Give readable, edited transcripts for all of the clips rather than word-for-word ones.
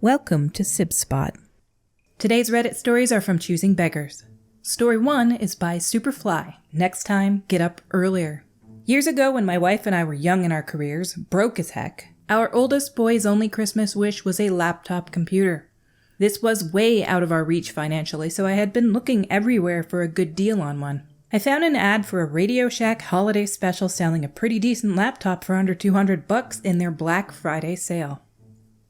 Welcome to Sib Spot. Today's Reddit stories are from ChoosingBeggars. Story 1 is by Superfly. Next time, get up earlier. Years ago, when my wife and I were young in our careers, broke as heck, our oldest boy's only Christmas wish was a laptop computer. This was way out of our reach financially, so I had been looking everywhere for a good deal on one. I found an ad for a Radio Shack holiday special selling a pretty decent laptop for under $200 in their Black Friday sale.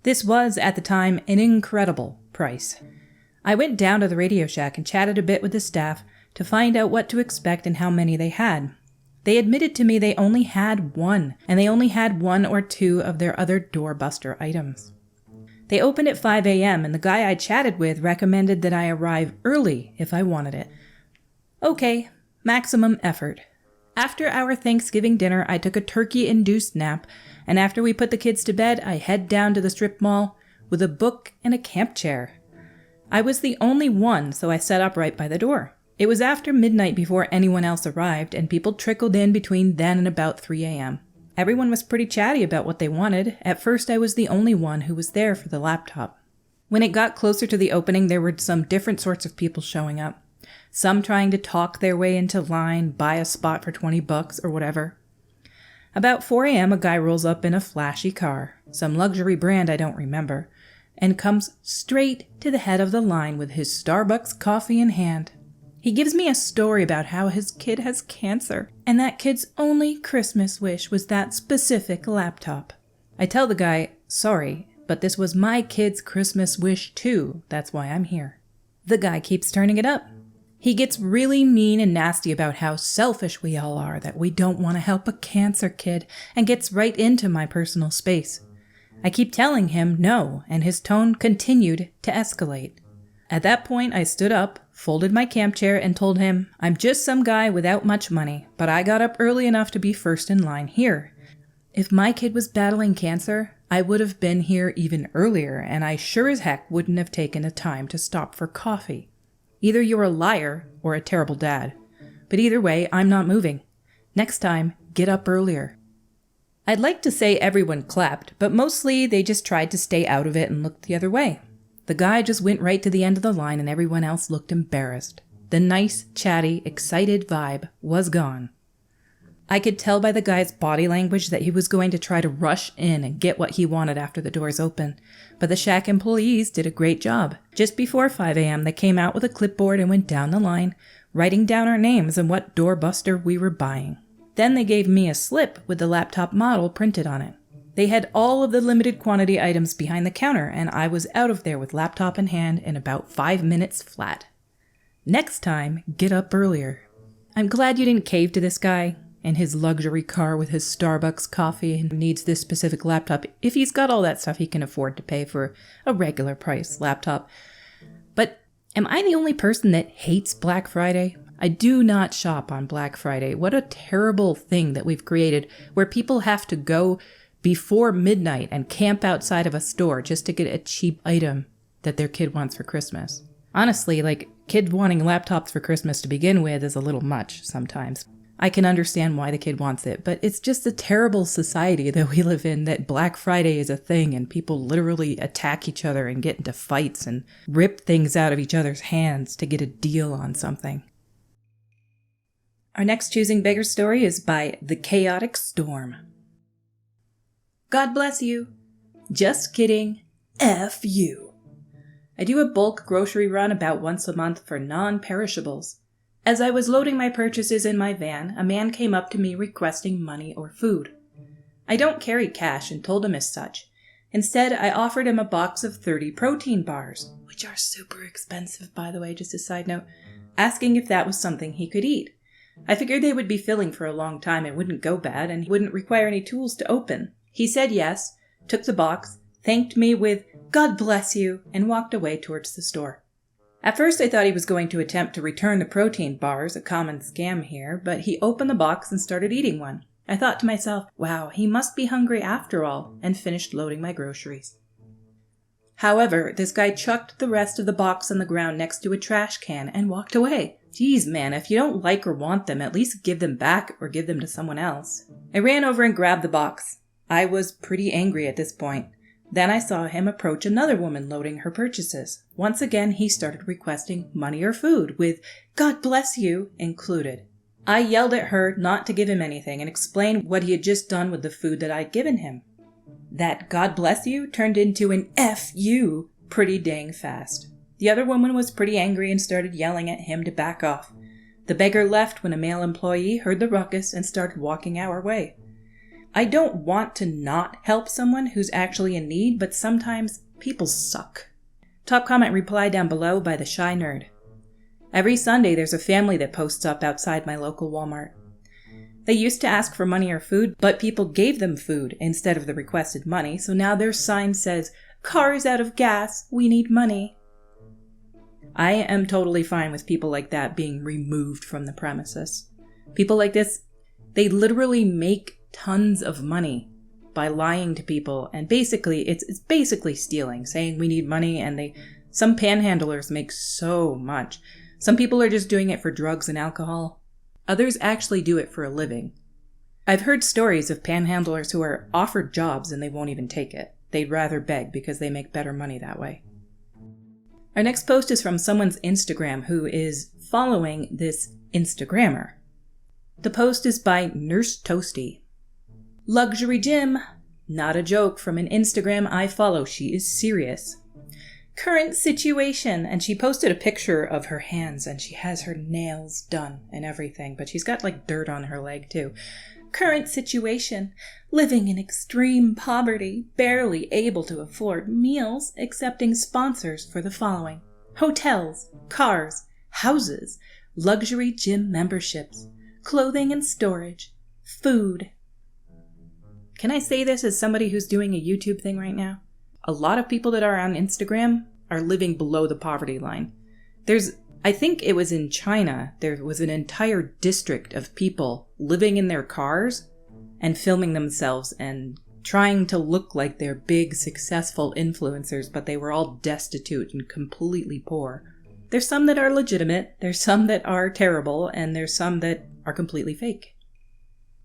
This was, at the time, an incredible price. I went down to the Radio Shack and chatted a bit with the staff to find out what to expect and how many they had. They admitted to me they only had one, and they only had one or two of their other doorbuster items. They opened at 5 a.m. and the guy I chatted with recommended that I arrive early if I wanted it. Okay, maximum effort. After our Thanksgiving dinner, I took a turkey-induced nap, and after we put the kids to bed, I head down to the strip mall with a book and a camp chair. I was the only one, so I sat up right by the door. It was after midnight before anyone else arrived, and people trickled in between then and about 3 a.m. Everyone was pretty chatty about what they wanted. At first, I was the only one who was there for the laptop. When it got closer to the opening, there were some different sorts of people showing up. Some trying to talk their way into line, buy a spot for $20 or whatever. About 4 a.m., a guy rolls up in a flashy car, some luxury brand I don't remember, and comes straight to the head of the line with his Starbucks coffee in hand. He gives me a story about how his kid has cancer, and that kid's only Christmas wish was that specific laptop. I tell the guy, sorry, but this was my kid's Christmas wish too, that's why I'm here. The guy keeps turning it up. He gets really mean and nasty about how selfish we all are, that we don't want to help a cancer kid, and gets right into my personal space. I keep telling him no, and his tone continued to escalate. At that point, I stood up, folded my camp chair, and told him, I'm just some guy without much money, but I got up early enough to be first in line here. If my kid was battling cancer, I would have been here even earlier, and I sure as heck wouldn't have taken the time to stop for coffee. Either you're a liar or a terrible dad. But either way, I'm not moving. Next time, get up earlier. I'd like to say everyone clapped, but mostly they just tried to stay out of it and looked the other way. The guy just went right to the end of the line and everyone else looked embarrassed. The nice, chatty, excited vibe was gone. I could tell by the guy's body language that he was going to try to rush in and get what he wanted after the doors open. But the Shack employees did a great job. Just before 5 a.m., they came out with a clipboard and went down the line, writing down our names and what doorbuster we were buying. Then they gave me a slip with the laptop model printed on it. They had all of the limited quantity items behind the counter, and I was out of there with laptop in hand in about 5 minutes flat. Next time, get up earlier. I'm glad you didn't cave to this guy and his luxury car with his Starbucks coffee and needs this specific laptop. If he's got all that stuff, he can afford to pay for a regular price laptop. But am I the only person that hates Black Friday? I do not shop on Black Friday. What a terrible thing that we've created where people have to go before midnight and camp outside of a store just to get a cheap item that their kid wants for Christmas. Honestly, kid wanting laptops for Christmas to begin with is a little much sometimes. I can understand why the kid wants it, but it's just a terrible society that we live in, that Black Friday is a thing and people literally attack each other and get into fights and rip things out of each other's hands to get a deal on something. Our next Choosing Beggars story is by The Chaotic Storm. God bless you. Just kidding. F you. I do a bulk grocery run about once a month for non-perishables. As I was loading my purchases in my van, a man came up to me requesting money or food. I don't carry cash and told him as such. Instead, I offered him a box of 30 protein bars, which are super expensive, by the way, just a side note, asking if that was something he could eat. I figured they would be filling for a long time and wouldn't go bad, and he wouldn't require any tools to open. He said yes, took the box, thanked me with, God bless you, and walked away towards the store. At first I thought he was going to attempt to return the protein bars, a common scam here, but he opened the box and started eating one. I thought to myself, wow, he must be hungry after all, and finished loading my groceries. However, this guy chucked the rest of the box on the ground next to a trash can and walked away. Geez, man, if you don't like or want them, at least give them back or give them to someone else. I ran over and grabbed the box. I was pretty angry at this point. Then I saw him approach another woman loading her purchases. Once again, he started requesting money or food, with "God bless you" included. I yelled at her not to give him anything and explained what he had just done with the food that I'd given him. That "God bless you" turned into an "F you" pretty dang fast. The other woman was pretty angry and started yelling at him to back off. The beggar left when a male employee heard the ruckus and started walking our way. I don't want to not help someone who's actually in need, but sometimes people suck. Top comment reply down below by the Shy Nerd. Every Sunday there's a family that posts up outside my local Walmart. They used to ask for money or food, but people gave them food instead of the requested money, so now their sign says, "Car is out of gas, we need money." I am totally fine with people like that being removed from the premises. People like this, they literally make tons of money by lying to people, and basically, it's basically stealing, saying we need money, and some panhandlers make so much. Some people are just doing it for drugs and alcohol. Others actually do it for a living. I've heard stories of panhandlers who are offered jobs and they won't even take it. They'd rather beg because they make better money that way. Our next post is from someone's Instagram who is following this Instagrammer. The post is by Nurse Toasty. Luxury gym. Not a joke from an Instagram I follow. She is serious. Current situation. And she posted a picture of her hands and she has her nails done and everything. But she's got like dirt on her leg too. Current situation. Living in extreme poverty. Barely able to afford meals. Accepting sponsors for the following. Hotels. Cars. Houses. Luxury gym memberships. Clothing and storage. Food. Can I say this as somebody who's doing a YouTube thing right now? A lot of people that are on Instagram are living below the poverty line. I think it was in China, there was an entire district of people living in their cars and filming themselves and trying to look like they're big, successful influencers, but they were all destitute and completely poor. There's some that are legitimate, there's some that are terrible, and there's some that are completely fake.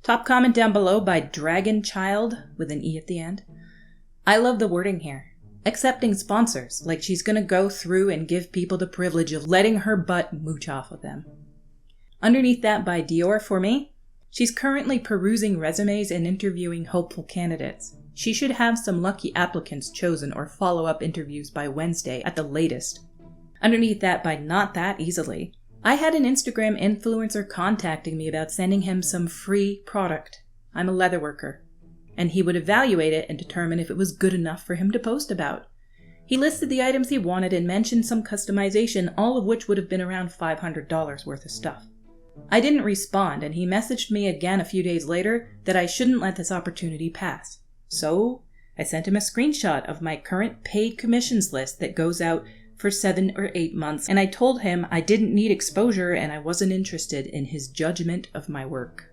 Top comment down below by Dragon Child with an E at the end. I love the wording here. Accepting sponsors, like she's gonna go through and give people the privilege of letting her butt mooch off of them. Underneath that by Dior for me. She's currently perusing resumes and interviewing hopeful candidates. She should have some lucky applicants chosen or follow-up interviews by Wednesday at the latest. Underneath that by Not That Easily. I had an Instagram influencer contacting me about sending him some free product. I'm a leather worker. And he would evaluate it and determine if it was good enough for him to post about. He listed the items he wanted and mentioned some customization, all of which would have been around $500 worth of stuff. I didn't respond, and he messaged me again a few days later that I shouldn't let this opportunity pass. So, I sent him a screenshot of my current paid commissions list that goes out for 7 or 8 months, and I told him I didn't need exposure and I wasn't interested in his judgment of my work.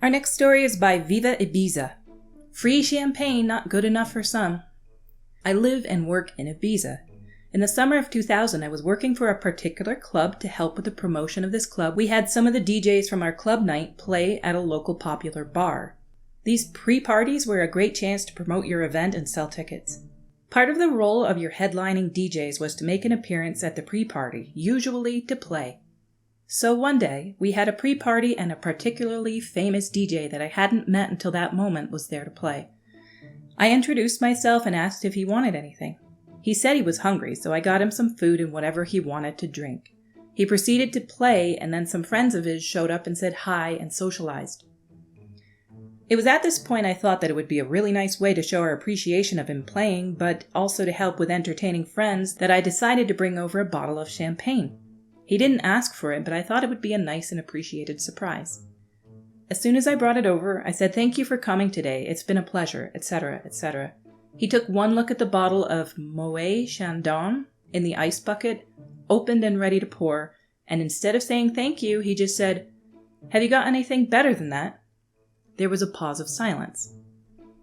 Our next story is by Viva Ibiza. Free champagne not good enough for some. I live and work in Ibiza. In the summer of 2000, I was working for a particular club to help with the promotion of this club. We had some of the DJs from our club night play at a local popular bar. These pre-parties were a great chance to promote your event and sell tickets. Part of the role of your headlining DJs was to make an appearance at the pre-party, usually to play. So one day, we had a pre-party and a particularly famous DJ that I hadn't met until that moment was there to play. I introduced myself and asked if he wanted anything. He said he was hungry, so I got him some food and whatever he wanted to drink. He proceeded to play, and then some friends of his showed up and said hi and socialized. It was at this point I thought that it would be a really nice way to show our appreciation of him playing, but also to help with entertaining friends, that I decided to bring over a bottle of champagne. He didn't ask for it, but I thought it would be a nice and appreciated surprise. As soon as I brought it over, I said, "Thank you for coming today. It's been a pleasure," etc., etc. He took one look at the bottle of Moet Chandon in the ice bucket, opened and ready to pour, and instead of saying thank you, he just said, "Have you got anything better than that?" There was a pause of silence.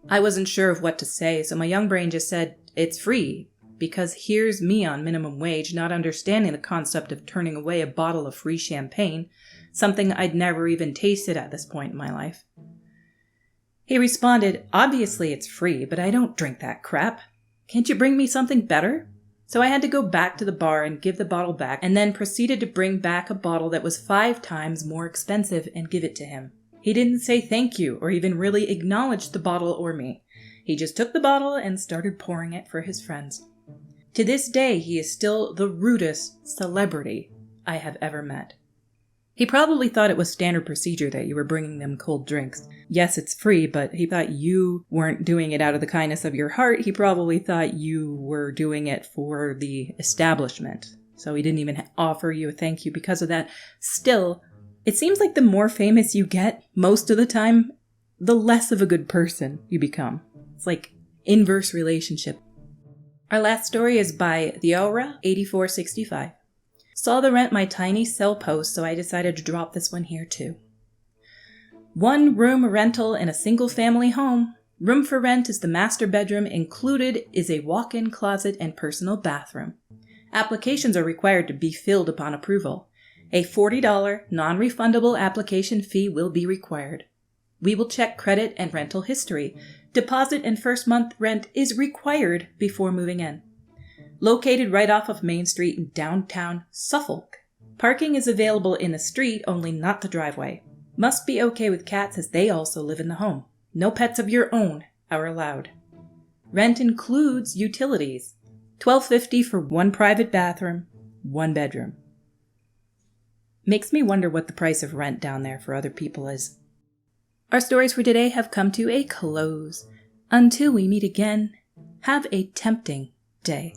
I wasn't sure of what to say, so my young brain just said, "It's free," because here's me on minimum wage, not understanding the concept of turning away a bottle of free champagne, something I'd never even tasted at this point in my life. He responded, "Obviously it's free, but I don't drink that crap. Can't you bring me something better?" So I had to go back to the bar and give the bottle back, and then proceeded to bring back a bottle that was 5 times more expensive and give it to him. He didn't say thank you or even really acknowledge the bottle or me. He just took the bottle and started pouring it for his friends. To this day, he is still the rudest celebrity I have ever met. He probably thought it was standard procedure that you were bringing them cold drinks. Yes, it's free, but he thought you weren't doing it out of the kindness of your heart. He probably thought you were doing it for the establishment. So he didn't even offer you a thank you because of that. Still, it seems like the more famous you get, most of the time, the less of a good person you become. It's like inverse relationship. Our last story is by Theora8465. Saw the Rent My Tiny Cell post, so I decided to drop this one here too. 1-room rental in a single-family home. Room for rent is the master bedroom. Included is a walk-in closet and personal bathroom. Applications are required to be filled upon approval. A $40 non-refundable application fee will be required. We will check credit and rental history. Deposit and first month rent is required before moving in. Located right off of Main Street in downtown Suffolk. Parking is available in the street, only not the driveway. Must be okay with cats as they also live in the home. No pets of your own are allowed. Rent includes utilities. $12.50 for 1 private bathroom, 1 bedroom. Makes me wonder what the price of rent down there for other people is. Our stories for today have come to a close. Until we meet again, have a tempting day.